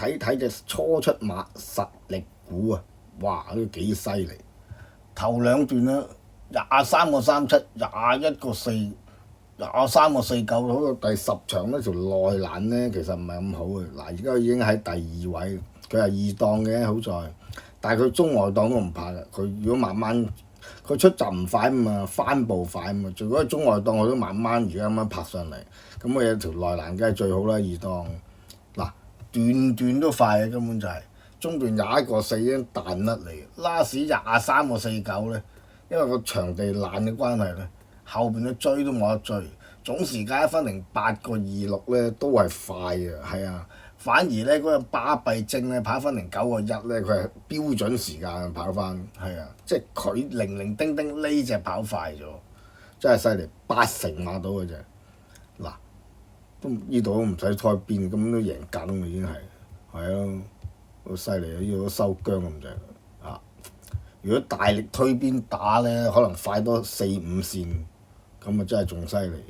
睇睇隻初出馬實力股啊，哇都幾犀利！頭兩段啦，23個37，21個4，23個49，好到第10場呢條內欄呢，其實唔係咁好嘅。嗱，而家已經喺第2位，佢係二檔嘅好在，但係佢中外檔都唔怕嘅。佢如果慢慢，佢出閘唔快啊嘛，翻步快啊嘛。如果係中外檔，佢都慢慢而家咁樣拍上嚟，咁佢有條內欄梗係最好啦。二檔嗱，段段都快嘅，根本就係、中段21個4已經彈甩嚟，last 23個49呢，因為個場地爛嘅關係呢，後邊嘅追都冇得追，總時間1分08個26呢都係快嘅，係啊。反而呢嗰個巴閉精呢跑1分09個1呢，佢係標準時間跑翻，係啊，即係佢零零丁丁呢隻跑快咗，真係犀利，80馬到嘅啫。嗱，都呢度都唔使拖邊，咁都贏緊嘅已經係，係啊，好犀利啊！呢度都收姜咁滯啊！如果大力推邊打呢，可能快多4-5線，咁啊真係仲犀利。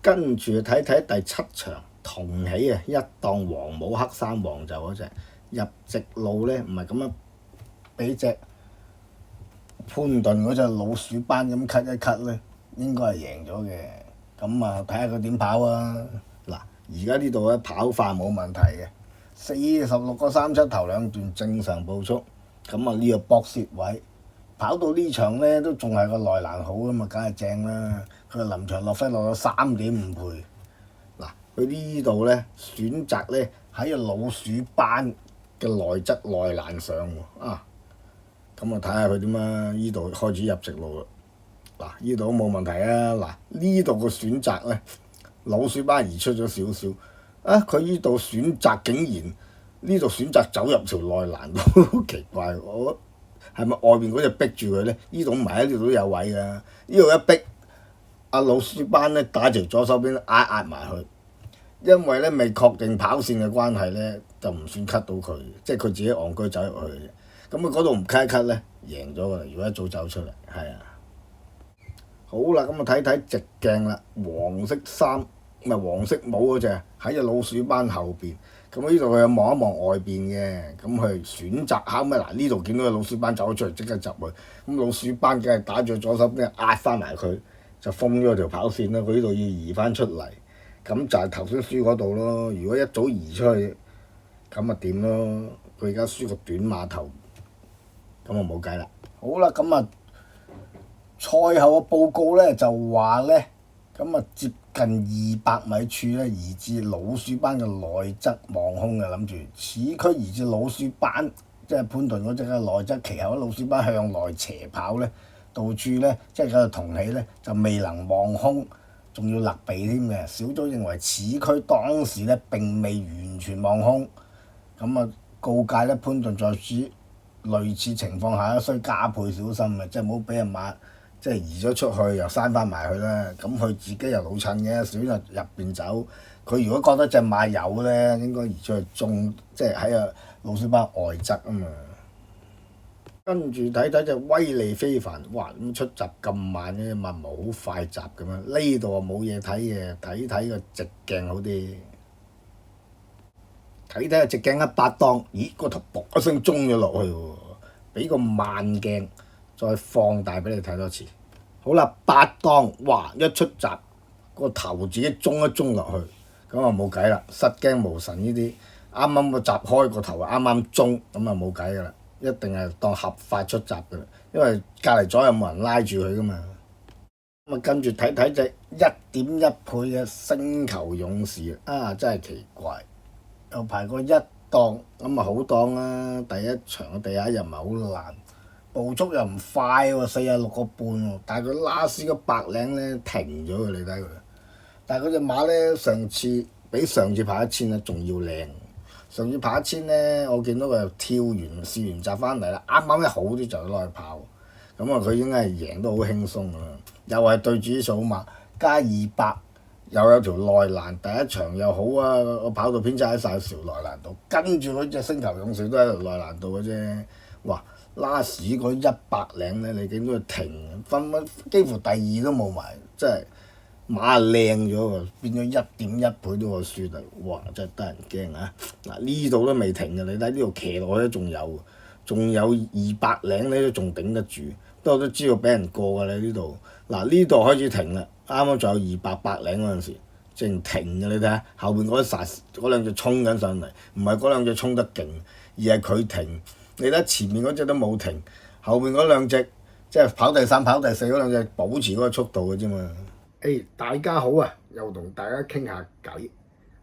跟住睇睇第7場同喜啊，一檔黃帽黑衫黃就嗰隻入直路呢，唔係咁樣俾隻潘頓嗰隻老鼠班咁咳一咳呢，應該係贏咗嘅。咁啊睇下佢點跑啊！嗱，而家呢度咧跑法冇問題嘅，46個37頭兩段正常步速，咁啊呢個搏蝕位跑到呢場呢，都仲係個內欄好啊嘛，梗係正啦。佢臨場落飛落咗3.5倍。嗱，佢呢度呢，選擇呢喺個老鼠班嘅內側內欄上喎啊！咁啊睇下佢點啊！呢度開始入直路啦。嗱，呢度都冇問題啊！嗱，呢度個選擇呢，老鼠班移出咗少少啊！佢呢度選擇竟然呢度選擇走入條內欄都好奇怪，我係咪外邊嗰隻逼住佢呢？呢度唔係喺呢度都有位㗎，呢度一逼。阿老鼠班呢打條左手邊壓埋去，因為呢未確定跑線嘅關係呢，就唔算 cut 到佢，即係佢自己戇居走入去嘅。咁佢嗰度唔 cut 一 cut 呢，贏咗㗎啦！如果一早走出嚟，係啊。好啦，咁啊睇睇直鏡啦，黃色衫唔係黃色帽嗰隻喺隻老鼠班後邊。咁呢度佢有望一望外邊嘅，咁佢選擇後尾嗱呢度見到個老鼠班走咗出嚟，即刻執佢。咁老鼠班梗係打住左手邊壓翻埋佢。就封咗條跑線啦，佢呢度要移翻出嚟，咁就係頭先輸嗰度咯。如果一早移出去，咁啊點咯？佢而家輸個短碼頭，咁啊冇計啦。好啦，咁啊賽後嘅報告呢就話呢，咁啊接近200米處呢移至老鼠班嘅內側望空嘅，諗住此區移至老鼠班，即係潘頓嗰隻嘅內側，其後老鼠班向內斜跑呢。導致呢，即係佢同喜呢，就未能望空，仲要勒鼻添嘅。小組認為此區當時呢並未完全望空，咁啊告誡呢，潘頓在此類似情況下需加倍小心嘅，即係唔好俾人馬即係移咗出去又閂翻埋去啦。咁佢自己又老襯嘅，選擇入邊走。佢如果覺得隻馬有呢，應該移出去中，即係喺個老鼠班外側啊嘛。跟住睇睇隻威利非凡，哇！咁出閘咁慢嘅馬毛好快閘咁樣，呢度啊冇嘢睇嘅，睇個直鏡好啲。睇睇個直鏡100檔，咦個頭卜一聲中咗落去喎，俾個慢鏡再放大俾你睇多次。好啦，8檔，哇！一出閘個頭自己中一中落去，咁啊冇計啦，失驚無神呢啲，啱啱個閘開個頭啱啱中，咁啊冇計噶啦。一定係當合法出閘嘅啦，因為隔離左右冇人拉住佢噶嘛。咁啊跟住睇睇隻1.1倍嘅星球勇士啊，真係奇怪，又排過1檔，咁啊好檔啦。第一場嘅地下又唔係好爛，步速又唔快喎，46個半喎，但係佢拉絲個白領呢停咗嘅，你睇佢。但係嗰隻馬呢，上次比上次跑1000呢仲要靚。上次跑1000呢，我見到佢又跳完試完閘翻嚟啦，啱啱一好啲就攞去跑，咁啊佢應該係贏得好輕鬆㗎啦。又係對住啲數碼加200，又有條內欄，第一場又好啊，我跑到偏差喺晒條內欄度，跟住嗰隻星球勇士都喺條內欄度嘅啫。哇！拉屎嗰100零呢，你見到佢停，分幾乎第2都冇埋，真係馬靚咗喎，變咗1.1倍都可輸啦！哇，真係得人驚啊！嗱，呢度都未停嘅，你睇呢度騎落去都仲有200零你都仲頂得住。不過我都知道俾人過㗎啦呢度。嗱，呢度開始停啦，啱啱仲有200零嗰陣時，淨停嘅你睇下，後邊嗰兩隻衝緊上嚟，唔係嗰兩隻衝得勁，而係佢停。你睇前面嗰隻都冇停，後邊嗰兩隻即係跑第3、跑第4嗰兩隻保持嗰個速度嘅啫嘛。大家好啊，又同大家傾下偈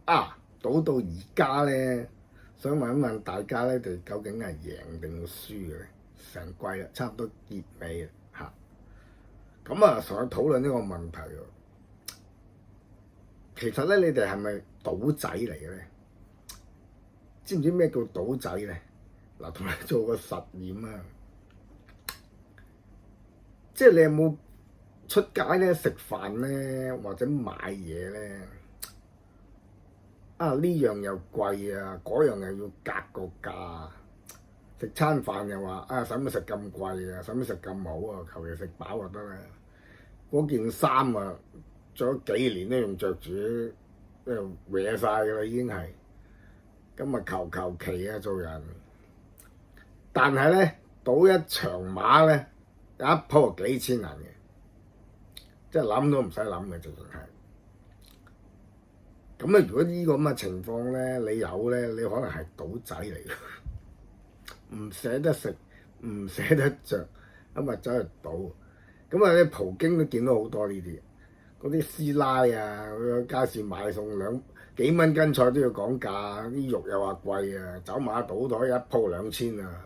啊！賭到而家咧，想問一問大家咧，哋究竟係贏定輸嘅咧？成季啦，差唔多結尾啦嚇。咁啊，想討論呢個問題喎。其實咧，你哋係咪賭仔嚟嘅咧？知唔知咩叫賭仔咧？嗱，同你做個實驗啊，即係你有冇出街咧食飯咧，或者買嘢咧，呢樣又貴啊，嗰樣又要格個價，食餐飯又話使乜食咁貴啊，使乜食咁好啊，求其食飽就得啦。嗰件衫啊，着咗幾年都仲着住，歪晒㗎啦已經係。咁啊求其啊做人，但係咧賭一場馬咧，有一鋪幾千銀嘅。即係諗都唔使諗嘅，直情係。咁啊，如果呢個咁嘅情況咧，你有咧，你可能係賭仔嚟嘅，唔捨得食，唔捨得着，咁啊走去賭。咁啊，啲葡京都見到好多呢啲，嗰啲師奶啊，去街市買餸幾蚊斤菜都要講價，啲肉又話貴啊，走馬賭台一鋪2000啊，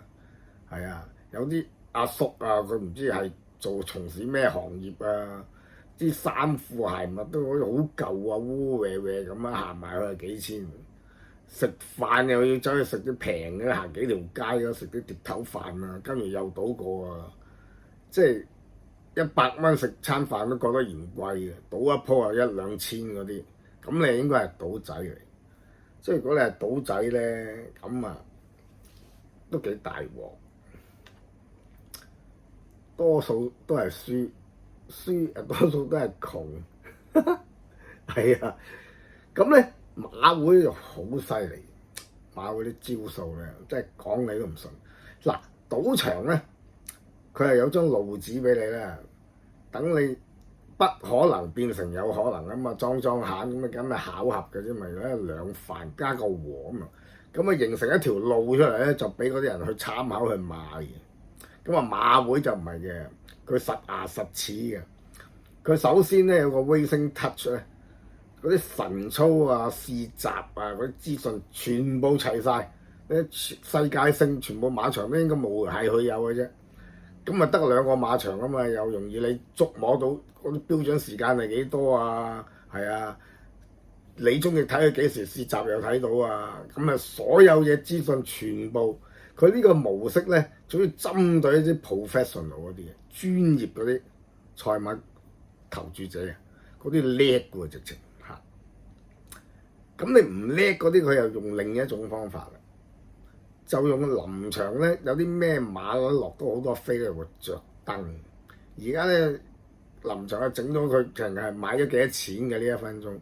係啊，有啲阿叔啊，佢唔知係從事咩行業啊。啲衫褲鞋襪都好似好舊啊，污穢穢咁啊，行埋去係幾千。食飯又要走去食啲平嘅，行幾條街嗰食啲碟頭飯啊，跟住又賭過啊，即係100蚊食餐飯都覺得嫌貴嘅，賭一鋪啊1-2千嗰啲，咁你應該係賭仔嚟。即係如果你係賭仔咧，咁啊都幾大鑊，多數都係輸多數都係窮，係啊，咁咧馬會就好犀利，馬會啲招數咧，即係講你都唔信。嗱，賭場咧，佢係有張路紙俾你啦，等你不可能變成有可能咁啊，裝下咁啊巧合嘅啫，咪兩飯加個和咁啊形成一條路出嚟咧，就俾嗰啲人去參考去買嘅。咁啊馬會就唔係嘅。佢實牙實齒嘅，佢首先咧有個 Racing Touch 咧，嗰啲神操啊、試閘啊嗰啲資訊全部齊晒，啲世界性全部馬場都應該冇係佢有嘅啫。咁啊得2個馬場啊嘛，又容易你捉摸到嗰啲標準時間係幾多啊？係啊，你中意睇佢幾時試閘又睇到啊。咁啊所有嘢資訊全部。佢呢個模式咧，主要針對一啲 professional 嗰啲嘅專業嗰啲賽馬投注者啊，嗰啲叻嘅喎直情嚇。咁你唔叻嗰啲，佢又用另一種方法啦，就用臨場咧，有啲咩馬落到好多飛咧，會着燈。而家咧臨場啊，整咗佢淨係買咗幾多錢嘅呢1分鐘。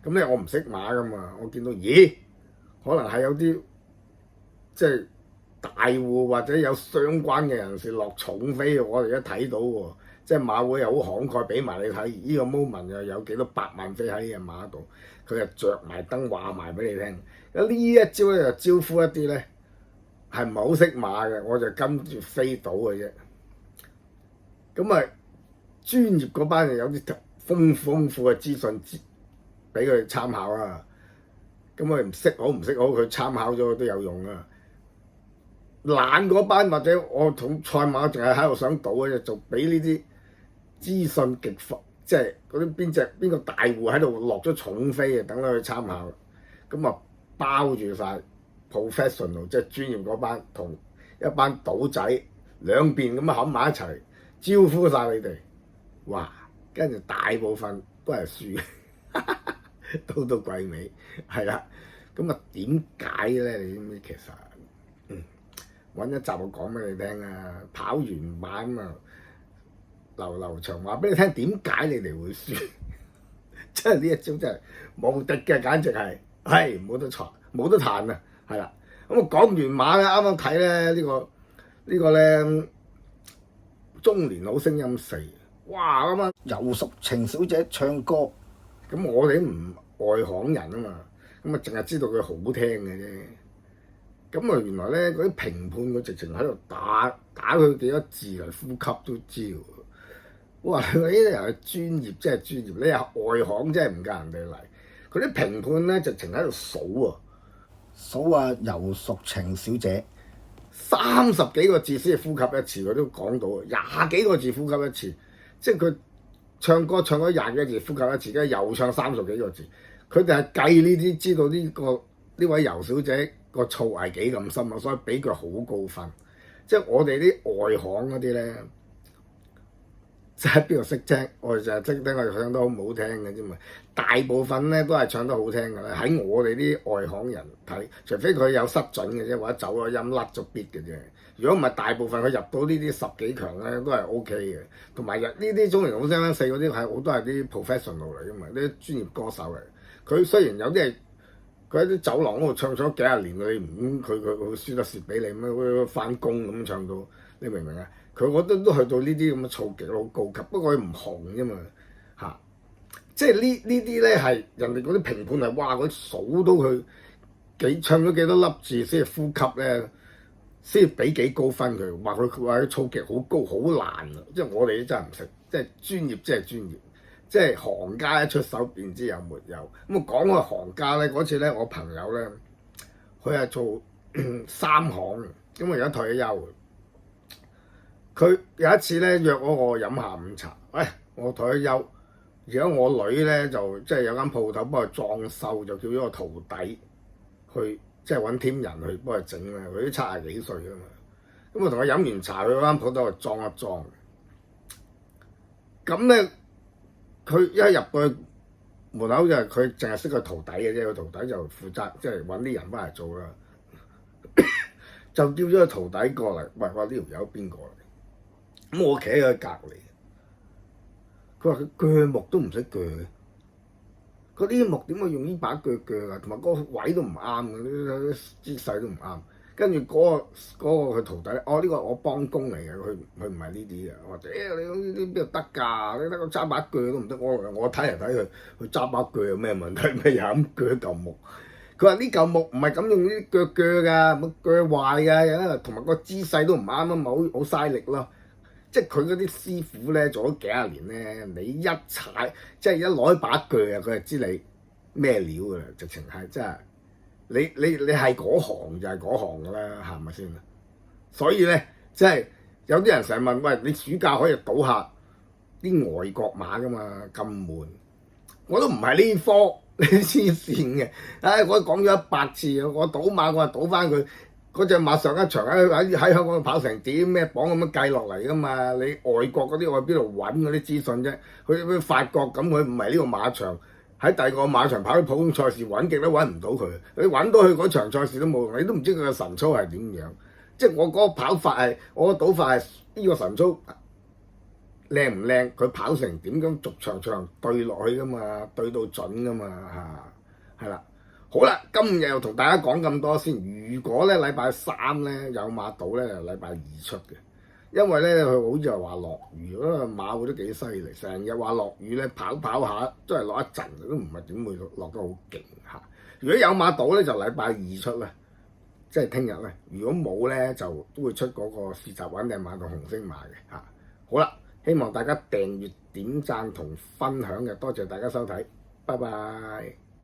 咁咧我唔識馬噶嘛，我見到咦，可能係有啲即係。大戶或者有相關嘅人士落重飛，我哋一睇到喎，即係馬會又好慷慨俾埋你睇，呢個 moment 又有幾多百萬飛喺呢隻馬度，佢就着埋燈話埋俾你聽。咁呢一招咧就招呼一啲咧係唔係好識馬嘅，我就跟住飛到嘅啫。咁啊專業嗰班就有啲豐富嘅資訊俾佢參考啊。咁佢唔識好，佢參考咗都有用啊。懶嗰班或者我同賽馬淨係喺度想賭嘅，就俾呢啲資訊極豐，即係嗰啲邊個大戶喺度落咗重飛嘅，等佢去參考。咁啊包住晒 professional， 即係專業嗰班同一班賭仔兩邊咁啊冚埋一齊招呼晒你哋。哇！跟住大部分都係輸，賭到季尾係啦。咁啊點解咧？你知唔知其實？揾一集我講俾你聽啊！跑完馬咁啊，流長話俾你聽點解你哋會輸？真係呢一招真係無敵嘅，簡直係冇得彈啊！係啦，咁我講完馬咧，啱啱睇咧呢個咧中年好聲音4，哇咁啊游淑晴小姐唱歌，咁我哋唔外行人啊嘛，咁啊淨係知道佢好聽嘅啫。咁啊原來咧嗰啲評判佢直情喺度打佢幾多字嚟呼吸都知喎。哇！呢啲人係專業，真係專業。你係外行真係唔夠人哋嚟。佢啲評判咧直情喺度數啊游淑晴小姐30幾個字先係呼吸一次，佢都講到20幾個字呼吸一次，即係佢唱歌唱咗20幾個字呼吸一次，跟住又唱30幾個字。佢哋係計呢啲，知道呢位游小姐個造詣幾咁深啊，所以俾佢好高分。即係我哋啲外行嗰啲咧。即係邊度識聽？我哋就係識聽，我哋唱得好唔好聽嘅啫嘛。大部分咧都係唱得好聽嘅啦。喺我哋啲外行人睇，除非佢有失準嘅啫，或者走咗音甩咗 beat 嘅啫。如果唔係，大部分佢入到呢啲10幾強咧都係 OK 嘅。同埋呢啲中年好聲音4嗰啲係好多係啲 professional 嚟嘅嘛，啲專業歌手嚟。佢雖然有啲係佢喺啲走廊嗰度唱咗幾廿年，你唔佢輸得蝕俾你咩？佢翻工咁唱到，你明唔明啊？佢我覺得都去到呢啲咁嘅造極好高級，不過佢唔紅啫嘛嚇。即係呢啲咧係人哋嗰啲評判係哇，佢數到佢唱咗幾多粒字先係呼吸咧，先俾幾高分佢。話佢造極好高好難啊！即係我哋真係唔識，即係專業即係專業，即係行家一出手便知有沒有。咁啊講個行家咧，嗰次咧我朋友咧，佢係做3行，咁啊而家退咗休。佢有一次咧約我飲下午茶，喂，我退咗休，而家我女咧就即係有間鋪頭幫佢裝修，就叫咗個徒弟去即係揾 team 人去幫佢整啦。佢都70幾歲啊嘛，咁我同佢飲完茶去嗰間鋪頭度裝一裝。咁咧佢一入到去門口就係佢淨係識個徒弟嘅啫，個徒弟就負責即係揾啲人翻嚟做啦。就叫咗個徒弟過嚟，喂，話呢條友邊個嚟？咁我企喺佢隔離，佢話佢鋸木都唔識鋸嘅，嗰啲木點會用呢把鋸啊？同埋嗰個位都唔啱嘅，啲姿勢都唔啱。跟住嗰個佢徒弟，呢個我幫工嚟嘅，佢唔係呢啲嘅。我話你呢啲邊度得㗎？你得個揸把鋸都唔得。我睇嚟睇去，佢揸把鋸有咩問題？咩又咁鋸嚿木？佢話呢嚿木唔係咁用啲鋸㗎，冇鋸壞㗎，同埋個姿勢都唔啱啊，咪好嘥力咯。即係佢嗰啲師傅咧做咗幾廿年咧，你一踩即係一攞把鋸啊，佢就知你咩料㗎啦，直情係真係你係嗰行就係嗰行㗎啦，係咪先？所以咧，即係有啲人成日問，喂，你暑假可以賭下啲外國馬㗎嘛？咁悶，我都唔係呢科，你黐線嘅。我講咗100次，我賭馬我話賭翻佢。嗰隻馬上一場喺香港跑成點咩榜咁樣計落嚟㗎嘛？你外國嗰啲我喺邊度揾嗰啲資訊啫？佢法國咁，佢唔係呢個馬場，喺第二個馬場跑啲普通賽事揾極都揾唔到佢。你揾到佢嗰場賽事都冇用，你都唔知佢嘅神操係點樣。即係我嗰個跑法係，我個賭法係呢個神操靚唔靚？佢跑成點咁逐場對落去㗎嘛？對到準㗎嘛嚇，係啦。好啦，今日又同大家講咁多先。如果咧禮拜3咧有馬賭咧，就禮拜2出嘅，因為咧佢好似係話落雨，嗰個馬會都幾犀利，成日話落雨咧，跑下都係落一陣，都唔係點會落得好勁嚇。如果有馬賭咧，就禮拜2出啦，即係聽日咧。如果冇咧，就都會出嗰個試閘穩定馬同紅星馬嘅嚇。好啦，希望大家訂閱、點讚同分享嘅，多謝大家收睇，拜拜。